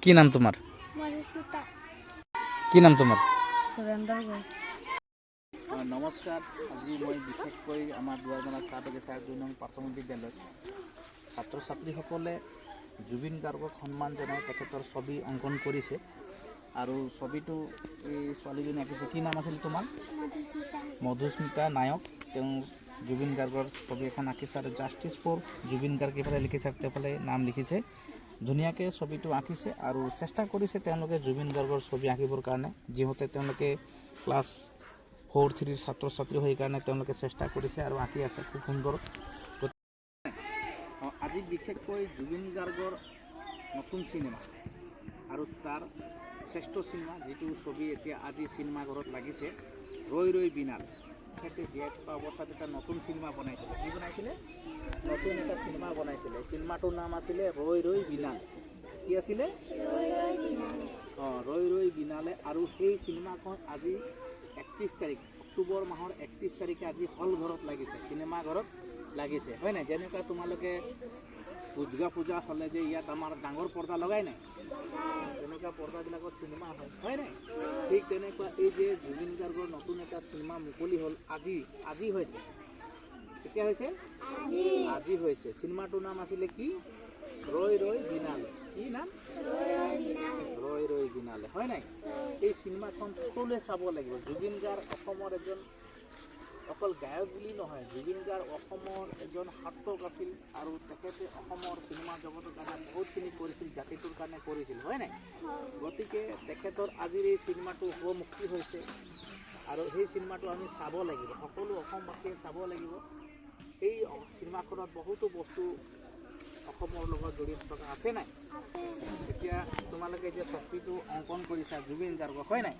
কি নাম তোমাৰ? মধুস্মিতা। কি নাম তোমাৰ? সুৰেন্দ্ৰ গৈ। নমস্কাৰ। আজি মই বিশেষকৈ আমাৰ দুৱাৰমানা চাহ বাগিচাৰ 2 নং প্ৰাথমিক বিদ্যালয়ত ছাত্ৰ ছাত্ৰীসকলে জুবিন গাৰ্গক সন্মান জনাই তেখেতৰ ছবি অংকন কৰিছে আৰু ছবিটো এই ছোৱালীজনী আঁকিছে। কি নাম আছিল তোমাৰ? মধুস্মিতা। মধুস্মিতা নায়ক। তেওঁ জুবিন গাৰ্গৰ ছবি এখন আঁকিছে আৰু জাষ্টিছ ফৰ জুবিন গাৰ্গ এইফালে লিখিছে আৰু তেওঁফালে নাম লিখিছে। ধুনীয়াকৈ ছবিটো আঁকিছে আৰু চেষ্টা কৰিছে তেওঁলোকে জুবিন গাৰ্গৰ ছবি আঁকিবৰ কাৰণে, যিহেতু তেওঁলোকে ক্লাছ 4-3 ছাত্ৰ ছাত্ৰী হৈ কাৰণে তেওঁলোকে চেষ্টা কৰিছে আৰু আঁকি আছে খুব সুন্দৰ। আজি বিশেষকৈ জুবিন গাৰ্গৰ নতুন চিনেমা আৰু তাৰ শ্ৰেষ্ঠ চিনেমা যিটো ছবি এতিয়া আজি চিনেমাঘৰত লাগিছে, ৰৈ ৰৈ বিনাল। তেখেতে জীয়াই থকা অৱস্থাত এটা নতুন চিনেমা বনাইছিলে। কি বনাইছিলে? নতুন এটা চিনেমা বনাইছিলে। চিনেমাটোৰ নাম আছিলে ৰৈ ৰৈ বিনাল। কি আছিলে? ৰৈ ৰৈ বিনালে। আৰু সেই চিনেমাখন আজি 31 তাৰিখ, অক্টোবৰ মাহৰ 31 তাৰিখে আজি হল ঘৰত লাগিছে, চিনেমা ঘৰত লাগিছে, হয় নাই? যেনেকুৱা তোমালোকে দুৰ্গা পূজা হ'লে যে ইয়াত আমাৰ ডাঙৰ পৰ্দা লগাই নাই, তেনেকুৱা পৰ্দাবিলাকত চিনেমা হয়, হয় নাই? ঠিক তেনেকুৱা এই যে জুবিন গাৰ্গৰ নতুন এটা চিনেমা মুকলি হ'ল আজি হৈছে। কেতিয়া হৈছে? আজি হৈছে। চিনেমাটোৰ নাম আছিলে কি? ৰৈ ৰৈ বিনালে। কি নাম? ৰৈ ৰৈ বিনালে, হয় নাই? এই চিনেমাখন সকলোৱে চাব লাগিব। জুবিন গাৰ্গ অসমৰ এজন অকল গায়ক বুলি নহয়, জুবিন গাৰ্গ অসমৰ এজন সাৰ্থক আছিল আৰু তেখেতে অসমৰ চিনেমা জগতৰ কাৰণে বহুতখিনি কৰিছিল, জাতিটোৰ কাৰণে কৰিছিল, হয় নাই? গতিকে তেখেতৰ আজিৰ এই চিনেমাটো মুক্তি হৈছে আৰু সেই চিনেমাটো আমি চাব লাগিব, সকলো অসমবাসীয়ে চাব লাগিব। এই চিনেমাখনত বহুতো বস্তু অসমৰ লগত জড়িত থকা আছে নাই? এতিয়া তোমালোকে যে ছবিটো অংকন কৰিছা জুবিন গাৰ্গক, হয় নাই?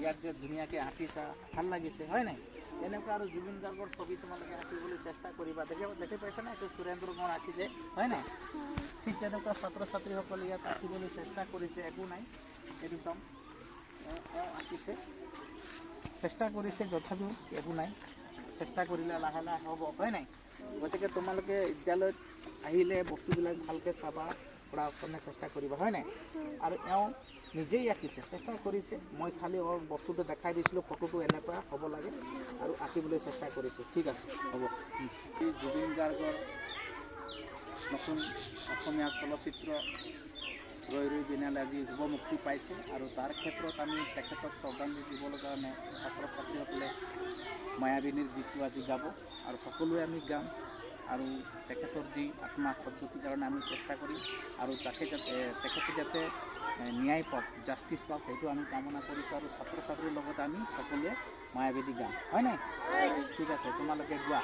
ইয়াত যে ধুনীয়াকৈ আঁকিছা, ভাল লাগিছে, হয় নাই? এনেকুৱা আৰু জুবিন গাৰ্গৰ ছবি তোমালোকে আঁকিবলৈ চেষ্টা কৰিবা। দেখি পাইছা নাই? এইটো সুৰেন্দ্ৰ গড় আঁকিছে, হয় নাই? ঠিক তেনেকুৱা ছাত্ৰ ছাত্ৰীসকলে ইয়াত আঁকিবলৈ চেষ্টা কৰিছে, একো নাই। এইটো কাম আঁকিছে, চেষ্টা কৰিছে, তথাপিও একো নাই। চেষ্টা কৰিলে লাহে লাহে হ'ব, হয় নাই? গতিকে তোমালোকে বিদ্যালয়ত আহিলে বস্তুবিলাক ভালকৈ চাবা, পঢ়াৰ কাৰণে চেষ্টা কৰিবা, হয় নাই? আৰু এওঁ নিজেই আঁকিছে, চেষ্টা কৰিছে। মই খালি বস্তুটো দেখাই দিছিলোঁ, ফটোটো এনেকুৱা হ'ব লাগে আৰু আঁকিবলৈ চেষ্টা কৰিছে। ঠিক আছে, হ'ব। এই জুবিন গাৰ্গৰ নতুন অসমীয়া চলচ্চিত্ৰ ৰৈ ৰৈ বিনালে আজি শুভ মুক্তি পাইছে আৰু তাৰ ক্ষেত্ৰত আমি তেখেতক শ্ৰদ্ধাঞ্জলি দিবলৈ কাৰণে ছাত্ৰ ছাত্ৰীসকলে মায়াবিনীৰ গীতটো আজি গাব আৰু সকলোৱে আমি গাম আৰু তেখেতৰ যি আত্মা সদ্গতিৰ কাৰণে আমি চেষ্টা কৰিম আৰু তেখেতে যাতে ন্যায় পাওক, জাষ্টিছ পাওক, সেইটো আমি কামনা কৰিছোঁ আৰু ছাত্ৰ ছাত্ৰীৰ লগতে আমি সকলোৱে মায়াবিনী গাম, হয় নাই? ঠিক আছে, তোমালোকে গোৱা।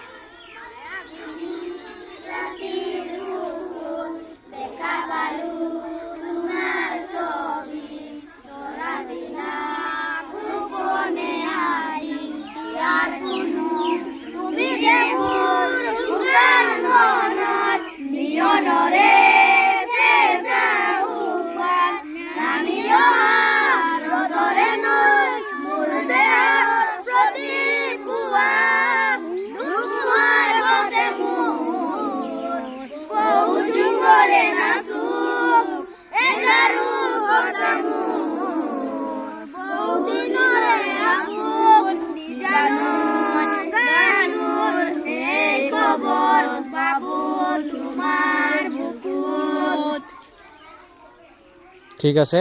ঠিক আছে,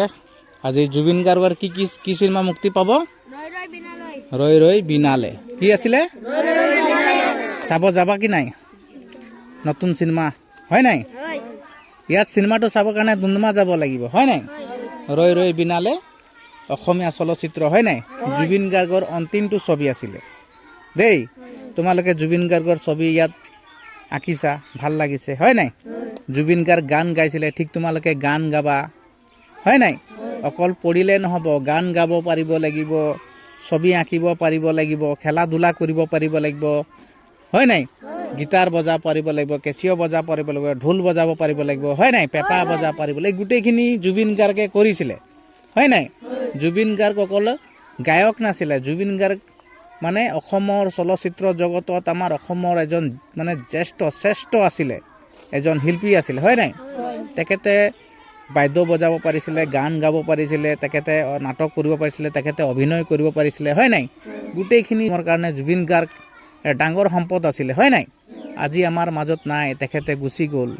আজি জুবিন গাৰ্গৰ কি চিনেমা মুক্তি পাব? ৰৈ ৰৈ বিনালে। কি আছিলে? চাব যাবা কি নাই? নতুন চিনেমা, হয় নাই? ইয়াত চিনেমাটো চাবৰ কাৰণে ডুমডুমা যাব লাগিব, হয় নাই? ৰৈ ৰৈ বিনালে অসমীয়া চলচ্চিত্ৰ, হয় নাই? জুবিন গাৰ্গৰ অন্তিমটো ছবি আছিলে দেই। তোমালোকে জুবিন গাৰ্গৰ ছবি ইয়াত আঁকিছা, ভাল লাগিছে, হয় নাই? জুবিন গাৰ্গ গান গাইছিলে, ঠিক তোমালোকে গান গাবা, হয় নাই? অকল পঢ়িলে নহ'ব, গান গাব পাৰিব লাগিব, ছবি আঁকিব পাৰিব লাগিব, খেলা ধূলা কৰিব পাৰিব লাগিব, হয় নাই? গিটাৰ বজাব পাৰিব লাগিব, কেচিঅ' বজাব পাৰিব লাগিব, ঢোল বজাব পাৰিব লাগিব, হয় নাই? পেঁপা বজাব পাৰিব লাগিব। গোটেইখিনি জুবিন গাৰ্গে কৰিছিলে, হয় নাই? জুবিন গাৰ্গ অকল গায়ক নাছিলে, জুবিন গাৰ্গ মানে অসমৰ চলচ্চিত্ৰ জগতত আমাৰ অসমৰ এজন মানে শ্ৰেষ্ঠ আছিলে, এজন শিল্পী আছিল, হয় নাই? তেখেতে বাদ্য বজাব পাৰিছিলে, গান গাব পাৰিছিলে, তেখেতে নাটক কৰিব পাৰিছিলে, তেখেতে অভিনয় কৰিব পাৰিছিলে, হয় নাই? গোটেইখিনি মোৰ কাৰণে জুবিন গাৰ্গ ডাঙৰ সম্পদ আছিলে, হয় নাই? আজি আমাৰ মাজত নাই, তেখেতে গুচি গ'ল।